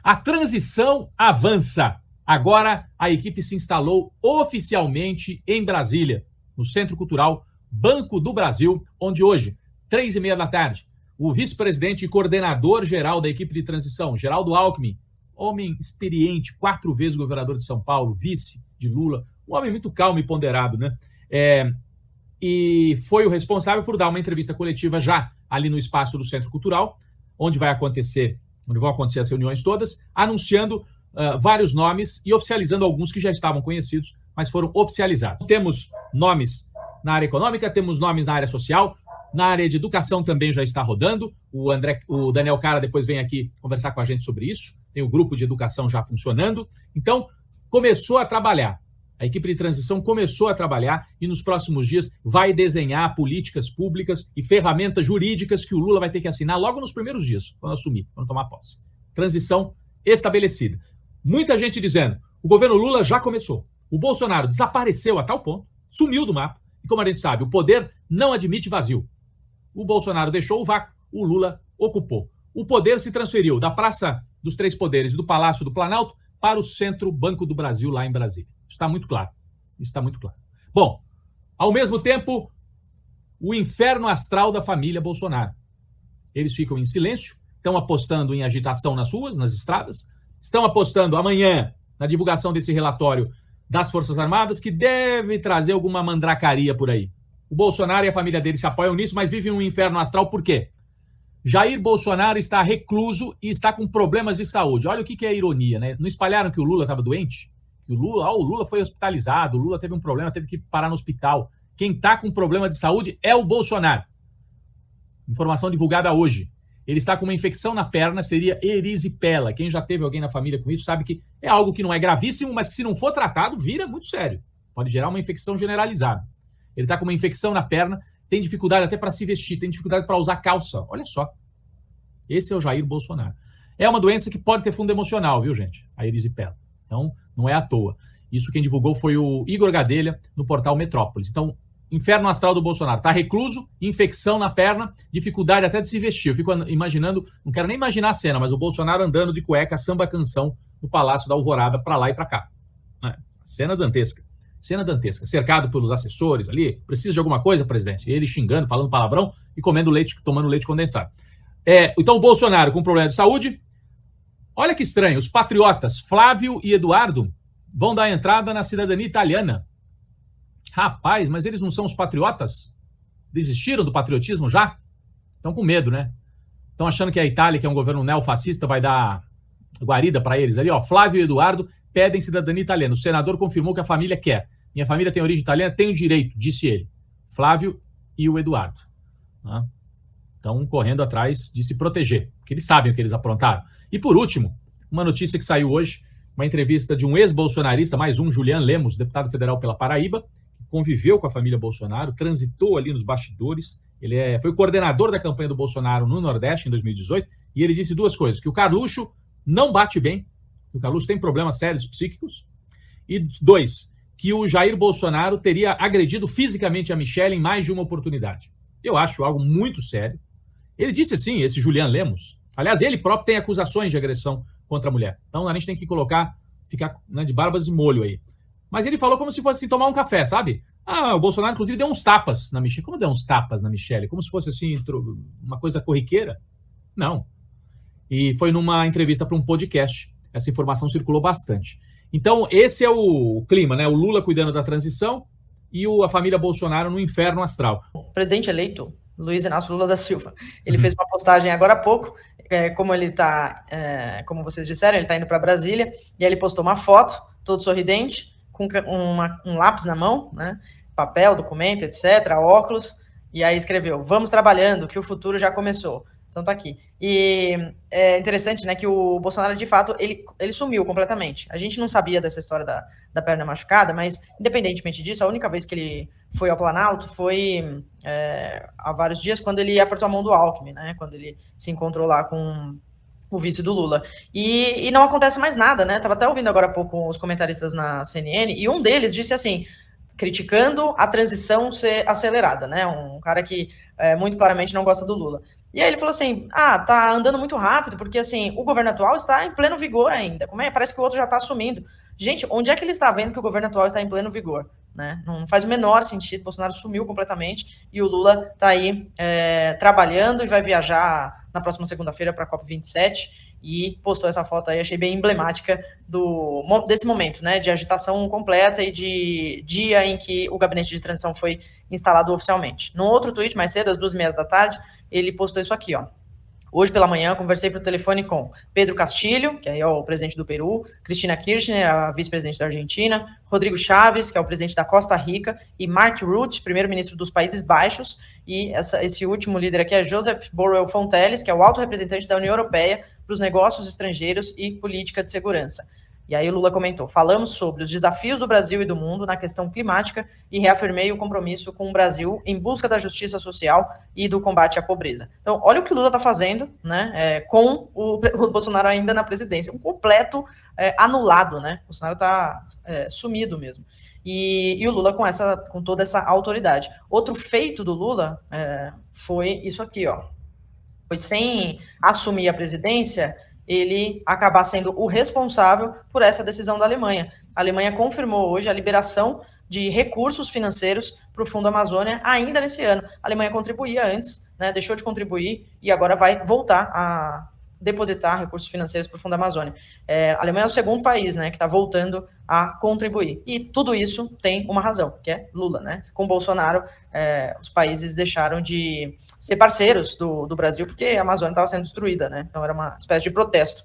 A transição avança. Agora a equipe se instalou oficialmente em Brasília, no Centro Cultural Banco do Brasil, onde hoje, 3h30 da tarde, o vice-presidente e coordenador-geral da equipe de transição, Geraldo Alckmin, homem experiente, 4 vezes governador de São Paulo, vice de Lula, um homem muito calmo e ponderado, né? E foi o responsável por dar uma entrevista coletiva já ali no espaço do Centro Cultural, onde vão acontecer as reuniões todas, anunciando vários nomes e oficializando alguns que já estavam conhecidos, mas foram oficializados. Temos nomes na área econômica, temos nomes na área social, na área de educação também já está rodando. O Daniel Cara depois vem aqui conversar com a gente sobre isso. Tem o grupo de educação já funcionando. Então, começou a trabalhar. A equipe de transição começou a trabalhar e nos próximos dias vai desenhar políticas públicas e ferramentas jurídicas que o Lula vai ter que assinar logo nos primeiros dias, quando assumir, quando tomar posse. Transição estabelecida. Muita gente dizendo, o governo Lula já começou. O Bolsonaro desapareceu a tal ponto, sumiu do mapa. E como a gente sabe, o poder não admite vazio. O Bolsonaro deixou o vácuo, o Lula ocupou. O poder se transferiu da Praça dos Três Poderes e do Palácio do Planalto para o Centro Banco do Brasil, lá em Brasília. Isso está muito claro. Isso está muito claro. Bom, ao mesmo tempo, o inferno astral da família Bolsonaro. Eles ficam em silêncio, estão apostando em agitação nas ruas, nas estradas, estão apostando amanhã na divulgação desse relatório das Forças Armadas, que deve trazer alguma mandracaria por aí. O Bolsonaro e a família dele se apoiam nisso, mas vivem um inferno astral por quê? Jair Bolsonaro está recluso e está com problemas de saúde. Olha o que é a ironia, né? Não espalharam que o Lula estava doente? O Lula foi hospitalizado, o Lula teve um problema, teve que parar no hospital. Quem está com problema de saúde é o Bolsonaro. Informação divulgada hoje. Ele está com uma infecção na perna, seria erisipela. Quem já teve alguém na família com isso sabe que é algo que não é gravíssimo, mas que se não for tratado, vira muito sério. Pode gerar uma infecção generalizada. Ele está com uma infecção na perna, tem dificuldade até para se vestir, tem dificuldade para usar calça. Olha só. Esse é o Jair Bolsonaro. É uma doença que pode ter fundo emocional, viu, gente? A erisipela. Então, não é à toa. Isso quem divulgou foi o Igor Gadelha, no portal Metrópolis. Então, inferno astral do Bolsonaro. Está recluso, infecção na perna, dificuldade até de se vestir. Eu fico imaginando, não quero nem imaginar a cena, mas o Bolsonaro andando de cueca, samba canção, no Palácio da Alvorada, para lá e para cá. Cena dantesca. Cena dantesca. Cercado pelos assessores ali. Precisa de alguma coisa, presidente? Ele xingando, falando palavrão e comendo leite, tomando leite condensado. Então, o Bolsonaro com problema de saúde. Olha que estranho. Os patriotas Flávio e Eduardo vão dar entrada na cidadania italiana. Rapaz, mas eles não são os patriotas? Desistiram do patriotismo já? Estão com medo, né? Estão achando que a Itália, que é um governo neofascista, vai dar guarida para eles ali, ó. Flávio e Eduardo pedem cidadania italiana. O senador confirmou que a família quer. Minha família tem origem italiana, tem o direito, disse ele. Flávio e o Eduardo. Estão correndo atrás de se proteger, porque eles sabem o que eles aprontaram. E por último, uma notícia que saiu hoje, uma entrevista de um ex-bolsonarista, mais um, Julian Lemos, deputado federal pela Paraíba, que conviveu com a família Bolsonaro, transitou ali nos bastidores. Ele foi o coordenador da campanha do Bolsonaro no Nordeste em 2018, e ele disse duas coisas: que o Carluxo não bate bem, que o Carluxo tem problemas sérios psíquicos, e 2, que o Jair Bolsonaro teria agredido fisicamente a Michelle em mais de uma oportunidade. Eu acho algo muito sério. Ele disse assim, esse Julian Lemos. Aliás, ele próprio tem acusações de agressão contra a mulher. Então a gente tem que ficar de barbas de molho aí. Mas ele falou como se fosse assim, tomar um café, sabe? O Bolsonaro, inclusive, deu uns tapas na Michelle. Como deu uns tapas na Michelle? Como se fosse assim, uma coisa corriqueira? Não. E foi numa entrevista para um podcast. Essa informação circulou bastante. Então, esse é o clima, né? O Lula cuidando da transição e a família Bolsonaro no inferno astral. O presidente eleito, Luiz Inácio Lula da Silva, ele fez uma postagem agora há pouco, como ele está, como vocês disseram, ele está indo para Brasília, e aí ele postou uma foto, todo sorridente, com um lápis na mão, né? Papel, documento, etc., óculos, e aí escreveu: vamos trabalhando, que o futuro já começou. Então tá aqui. E é interessante, né, que o Bolsonaro, de fato, ele sumiu completamente. A gente não sabia dessa história da perna machucada, mas, independentemente disso, a única vez que ele foi ao Planalto foi há vários dias, quando ele apertou a mão do Alckmin, né, quando ele se encontrou lá com o vice do Lula. E não acontece mais nada, né? Tava até ouvindo agora há pouco os comentaristas na CNN, e um deles disse assim, criticando a transição ser acelerada, né? Um cara que muito claramente não gosta do Lula. E aí ele falou assim, tá andando muito rápido, porque assim, o governo atual está em pleno vigor ainda. Como é? Parece que o outro já está assumindo. Gente, onde é que ele está vendo que o governo atual está em pleno vigor? Né? Não faz o menor sentido, Bolsonaro sumiu completamente e o Lula está aí trabalhando e vai viajar na próxima segunda-feira para a COP27 e postou essa foto aí, achei bem emblemática desse momento, né, de agitação completa e de dia em que o gabinete de transição foi instalado oficialmente. No outro tweet, mais cedo, às 2h30 da tarde, ele postou isso aqui, ó. Hoje pela manhã, conversei por telefone com Pedro Castilho, que é o presidente do Peru, Cristina Kirchner, a vice-presidente da Argentina, Rodrigo Chaves, que é o presidente da Costa Rica, e Mark Rutte, primeiro-ministro dos Países Baixos, e esse último líder aqui é Josep Borrell Fontelles, que é o alto representante da União Europeia para os negócios estrangeiros e política de segurança. E aí o Lula comentou, falamos sobre os desafios do Brasil e do mundo na questão climática e reafirmei o compromisso com o Brasil em busca da justiça social e do combate à pobreza. Então, olha o que o Lula está fazendo, né, com o Bolsonaro ainda na presidência. Um completo anulado, né? O Bolsonaro está sumido mesmo. E o Lula com toda essa autoridade. Outro feito do Lula foi isso aqui, ó. Foi sem assumir a presidência, ele acabar sendo o responsável por essa decisão da Alemanha. A Alemanha confirmou hoje a liberação de recursos financeiros para o Fundo Amazônia ainda nesse ano. A Alemanha contribuía antes, né, deixou de contribuir e agora vai voltar a depositar recursos financeiros para o Fundo Amazônia. A Alemanha é o segundo país, né, que está voltando a contribuir. E tudo isso tem uma razão, que é Lula, né? Com Bolsonaro, os países deixaram de ser parceiros do Brasil, porque a Amazônia estava sendo destruída, né? Então era uma espécie de protesto.